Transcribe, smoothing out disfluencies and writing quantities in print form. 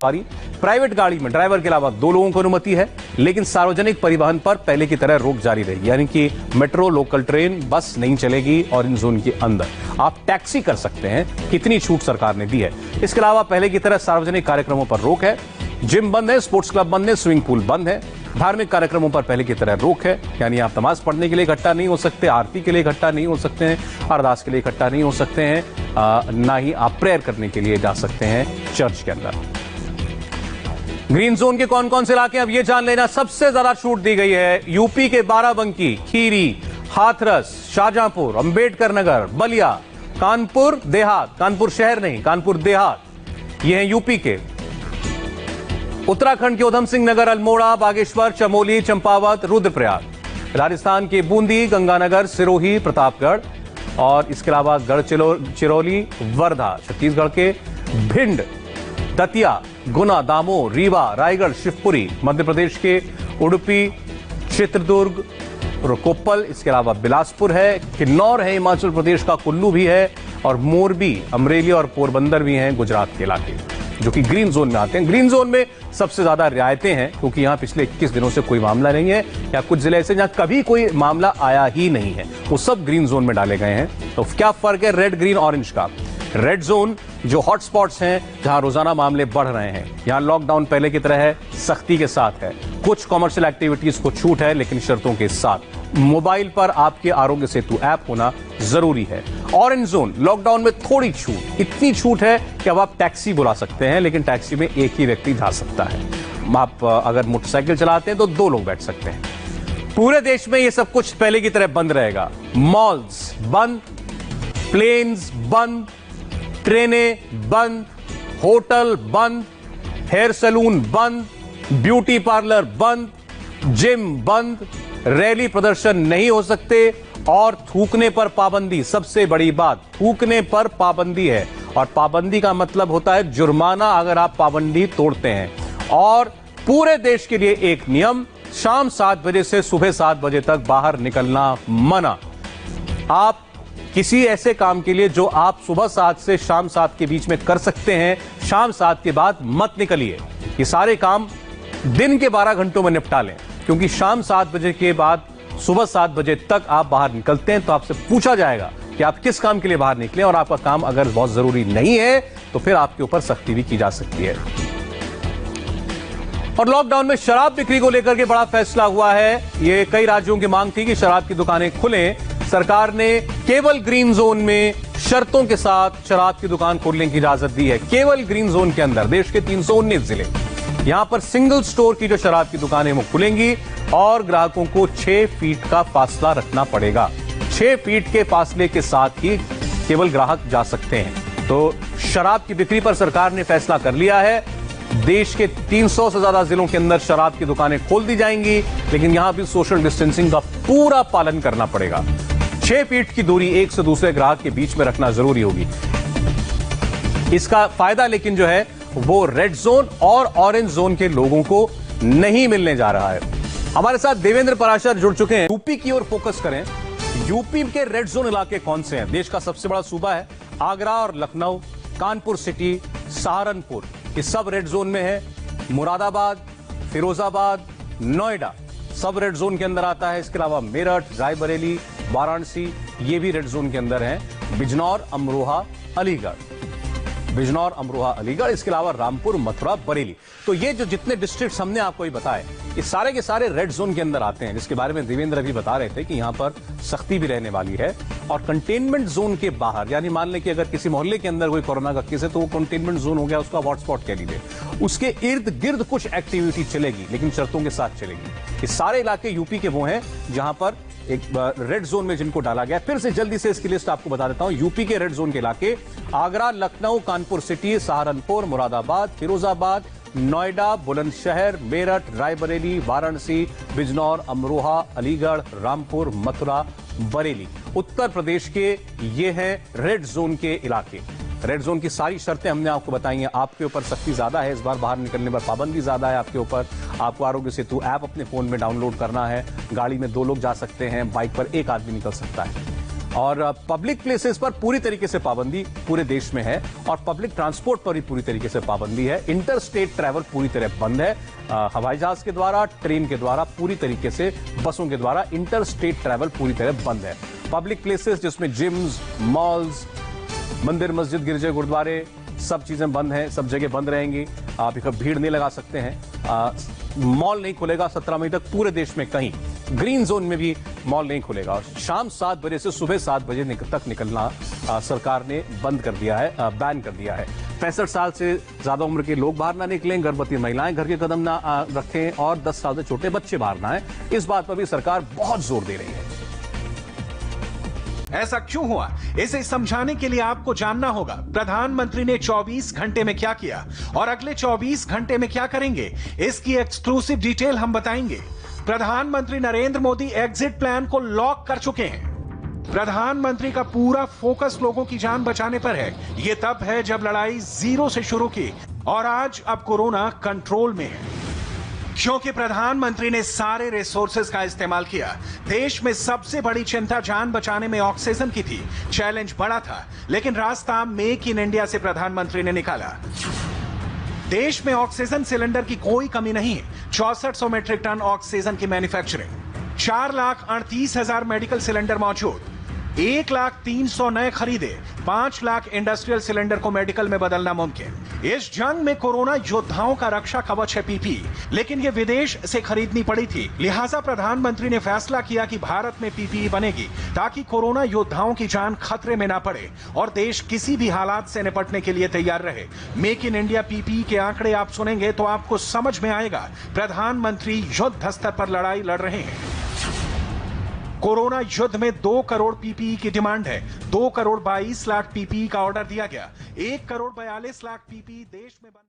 सवारी। प्राइवेट गाड़ी में ड्राइवर के अलावा 2 लोगों को अनुमति है, लेकिन सार्वजनिक परिवहन पर पहले की तरह रोक जारी रहेगी, यानी कि मेट्रो, लोकल ट्रेन, बस नहीं चलेगी। ऑरेंज जोन के अंदर आप टैक्सी कर सकते हैं, कितनी छूट सरकार ने दी है। इसके अलावा पहले की तरह सार्वजनिक कार्यक्रमों पर रोक है, जिम बंद है, स्पोर्ट्स क्लब बंद है, स्विमिंग पूल बंद है। धार्मिक कार्यक्रमों पर पहले की तरह रोक है, यानी आप नमाज पढ़ने के लिए इकट्ठा नहीं हो सकते, आरती के लिए इकट्ठा नहीं हो सकते हैं, अरदास के लिए इकट्ठा नहीं हो सकते हैं, ना ही आप प्रेयर करने के लिए जा सकते हैं चर्च के अंदर। ग्रीन जोन के कौन कौन से इलाके, अब ये जान लेना। सबसे ज्यादा छूट दी गई है यूपी के बाराबंकी, खीरी, हाथरस, शाहजहांपुर, अंबेडकर नगर, बलिया, कानपुर देहात, कानपुर शहर नहीं, कानपुर देहात, ये हैं यूपी के। उत्तराखंड के उधम सिंह नगर, अल्मोड़ा, बागेश्वर, चमोली, चंपावत, रुद्रप्रयाग। राजस्थान के बूंदी, गंगानगर, सिरोही, प्रतापगढ़ और इसके अलावा गढ़चिरौली, वर्धा। छत्तीसगढ़ के भिंड, दतिया, गुना, दामोह, रीवा, रायगढ़, शिवपुरी। मध्य प्रदेश के उडुपी, चित्रदुर्ग, कोप्पल, इसके अलावा बिलासपुर है, किन्नौर है, हिमाचल प्रदेश का कुल्लू भी है और मोरबी, अमरेली और पोरबंदर भी हैं गुजरात के इलाके, जो कि ग्रीन जोन में आते हैं। ग्रीन जोन में सबसे ज्यादा रियायतें हैं, क्योंकि यहां पिछले 21 दिनों से कोई मामला नहीं है, या कुछ जिले ऐसे जहां कभी कोई मामला आया ही नहीं है, वो सब ग्रीन जोन में डाले गए हैं। तो क्या फर्क है रेड, ग्रीन, ऑरेंज का? रेड जोन जो हॉटस्पॉट्स हैं, जहां रोजाना मामले बढ़ रहे हैं, यहां लॉकडाउन पहले की तरह है, सख्ती के साथ है। कुछ कॉमर्शियल एक्टिविटीज को छूट है, लेकिन शर्तों के साथ। मोबाइल पर आपके आरोग्य सेतु ऐप होना जरूरी है। ऑरेंज जोन, लॉकडाउन में थोड़ी छूट, इतनी छूट है कि अब आप टैक्सी बुला सकते हैं, लेकिन टैक्सी में एक ही व्यक्ति जा सकता है। आप अगर मोटरसाइकिल चलाते हैं तो 2 लोग बैठ सकते हैं। पूरे देश में ये सब कुछ पहले की तरह बंद रहेगा। मॉल्स बंद, प्लेन्स बंद, ट्रेनें बंद, होटल बंद, हेयर सैलून बंद, ब्यूटी पार्लर बंद, जिम बंद, रैली प्रदर्शन नहीं हो सकते और थूकने पर पाबंदी। सबसे बड़ी बात, थूकने पर पाबंदी है, और पाबंदी का मतलब होता है जुर्माना अगर आप पाबंदी तोड़ते हैं। और पूरे देश के लिए एक नियम, शाम 7 बजे से सुबह 7 बजे तक बाहर निकलना मना। आप किसी ऐसे काम के लिए जो आप सुबह 7 से शाम 7 के बीच में कर सकते हैं, शाम 7 के बाद मत निकलिए। ये सारे काम दिन के 12 घंटों में निपटा लें, क्योंकि शाम 7 बजे के बाद सुबह 7 बजे तक आप बाहर निकलते हैं तो आपसे पूछा जाएगा कि आप किस काम के लिए बाहर निकले, और आपका काम अगर बहुत जरूरी नहीं है तो फिर आपके ऊपर सख्ती भी की जा सकती है। और लॉकडाउन में शराब बिक्री को लेकर के बड़ा फैसला हुआ है। ये कई राज्यों की मांग थी कि शराब की दुकानें खुलें। सरकार ने केवल ग्रीन जोन में शर्तों के साथ शराब की दुकान खोलने की इजाजत दी है। केवल ग्रीन जोन के अंदर देश के 319 जिले, यहां पर सिंगल स्टोर की जो शराब की दुकानें वो खुलेंगी और ग्राहकों को 6 फीट का फासला रखना पड़ेगा। 6 फीट के फासले के साथ ही केवल ग्राहक जा सकते हैं। तो शराब की बिक्री पर सरकार ने फैसला कर लिया है। देश के 300 से ज्यादा जिलों के अंदर शराब की दुकानें खोल दी जाएंगी, लेकिन यहां भी सोशल डिस्टेंसिंग का पूरा पालन करना पड़ेगा। 6 फीट की दूरी एक से दूसरे ग्राहक के बीच में रखना जरूरी होगी। इसका फायदा लेकिन जो है वो रेड जोन और ऑरेंज जोन के लोगों को नहीं मिलने जा रहा है। हमारे साथ देवेंद्र पराशर जुड़ चुके हैं। यूपी की ओर फोकस करें। यूपी के रेड जोन इलाके कौन से हैं? देश का सबसे बड़ा सूबा है, आगरा और लखनऊ, कानपुर सिटी, सहारनपुर, ये सब रेड जोन में है। मुरादाबाद, फिरोजाबाद, नोएडा सब रेड जोन के अंदर आता है। इसके अलावा मेरठ, रायबरेली, वाराणसी ये भी रेड जोन के अंदर हैं। बिजनौर, अमरोहा, अलीगढ़, बिजनौर, अमरोहा, अलीगढ़, इसके अलावा रामपुर, मथुरा, बरेली। तो ये जो जितने डिस्ट्रिक्ट्स हमने आपको ही बताए, ये सारे के सारे रेड जोन के अंदर आते हैं, जिसके बारे में देवेंद्र अभी बता रहे थे कि यहां पर सख्ती भी रहने वाली है। और कंटेनमेंट जोन के बाहर, यानी मान लें कि अगर किसी मोहल्ले के अंदर कोई कोरोना का केस है तो वो कंटेनमेंट जोन हो गया, उसका हॉटस्पॉट कह लीजिए, उसके इर्द गिर्द कुछ एक्टिविटी चलेगी, लेकिन शर्तों के साथ चलेगी। ये सारे इलाके यूपी के वो हैं जहां पर एक रेड जोन में जिनको डाला गया। फिर से जल्दी से इसकी लिस्ट आपको बता देता हूं। यूपी के रेड जोन के इलाके आगरा, लखनऊ, कानपुर सिटी, सहारनपुर, मुरादाबाद, फिरोजाबाद, नोएडा, बुलंदशहर, मेरठ, रायबरेली, वाराणसी, बिजनौर, अमरोहा, अलीगढ़, रामपुर, मथुरा, बरेली। उत्तर प्रदेश के ये हैं रेड जोन के इलाके। रेड जोन की सारी शर्तें हमने आपको बताई हैं। आपके ऊपर सख्ती ज्यादा है, इस बार बाहर निकलने पर पाबंदी ज्यादा है आपके ऊपर। आपको आरोग्य सेतु ऐप अपने फोन में डाउनलोड करना है। गाड़ी में 2 लोग जा सकते हैं, बाइक पर 1 आदमी निकल सकता है। और पब्लिक प्लेसेस पर पूरी तरीके से पाबंदी पूरे देश में है और पब्लिक ट्रांसपोर्ट पर भी पूरी तरीके से पाबंदी है। इंटर स्टेट ट्रैवल पूरी तरह बंद है। हवाई जहाज के द्वारा, ट्रेन के द्वारा, पूरी तरीके से बसों के द्वारा इंटर स्टेट ट्रैवल पूरी तरह बंद है। पब्लिक प्लेसेस जिसमें जिम्स, मॉल्स, मंदिर, मस्जिद, गिरजे, गुरुद्वारे, सब चीजें बंद हैं, सब जगह बंद रहेंगी। आप एक भीड़ नहीं लगा सकते हैं। मॉल नहीं खुलेगा 17 मई तक पूरे देश में कहीं। ग्रीन जोन में भी मॉल नहीं खुलेगा। शाम 7 बजे से सुबह 7 बजे तक निकलना सरकार ने बंद कर दिया है, बैन कर दिया है। 65 साल से ज्यादा उम्र के लोग बाहर ना निकलें, गर्भवती महिलाएं घर के कदम ना रखें और 10 साल से छोटे बच्चे बाहर ना आए। इस बात पर भी सरकार बहुत जोर दे रही है। ऐसा क्यों हुआ, इसे समझाने के लिए आपको जानना होगा प्रधानमंत्री ने 24 घंटे में क्या किया और अगले 24 घंटे में क्या करेंगे। इसकी एक्सक्लूसिव डिटेल हम बताएंगे। प्रधानमंत्री नरेंद्र मोदी एग्जिट प्लान को लॉक कर चुके हैं। प्रधानमंत्री का पूरा फोकस लोगों की जान बचाने पर है। यह तब है जब लड़ाई जीरो से शुरू की और आज अब कोरोना कंट्रोल में है, क्योंकि प्रधानमंत्री ने सारे रिसोर्सेज का इस्तेमाल किया। देश में सबसे बड़ी चिंता जान बचाने में ऑक्सीजन की थी। चैलेंज बड़ा था, लेकिन रास्ता मेक इन इंडिया से प्रधानमंत्री ने निकाला। देश में ऑक्सीजन सिलेंडर की कोई कमी नहीं है। 6400 मीट्रिक टन ऑक्सीजन की मैन्युफैक्चरिंग, 4,38,000 मेडिकल सिलेंडर मौजूद, 1,03,000 नए खरीदे, 5 लाख इंडस्ट्रियल सिलेंडर को मेडिकल में बदलना मुमकिन। इस जंग में कोरोना योद्धाओं का रक्षा कवच है पीपीई, लेकिन ये विदेश से खरीदनी पड़ी थी। लिहाजा प्रधानमंत्री ने फैसला किया कि भारत में पीपीई बनेगी ताकि कोरोना योद्धाओं की जान खतरे में ना पड़े और देश किसी भी हालात से निपटने के लिए तैयार रहे। मेक इन इंडिया पीपीई के आंकड़े आप सुनेंगे तो आपको समझ में आएगा प्रधानमंत्री युद्ध स्तर पर लड़ाई लड़ रहे हैं। कोरोना युद्ध में 2 करोड़ पीपीई की डिमांड है। 2 करोड़ 22 लाख पीपीई का ऑर्डर दिया गया। 1 करोड़ 42 लाख पीपीई देश में बन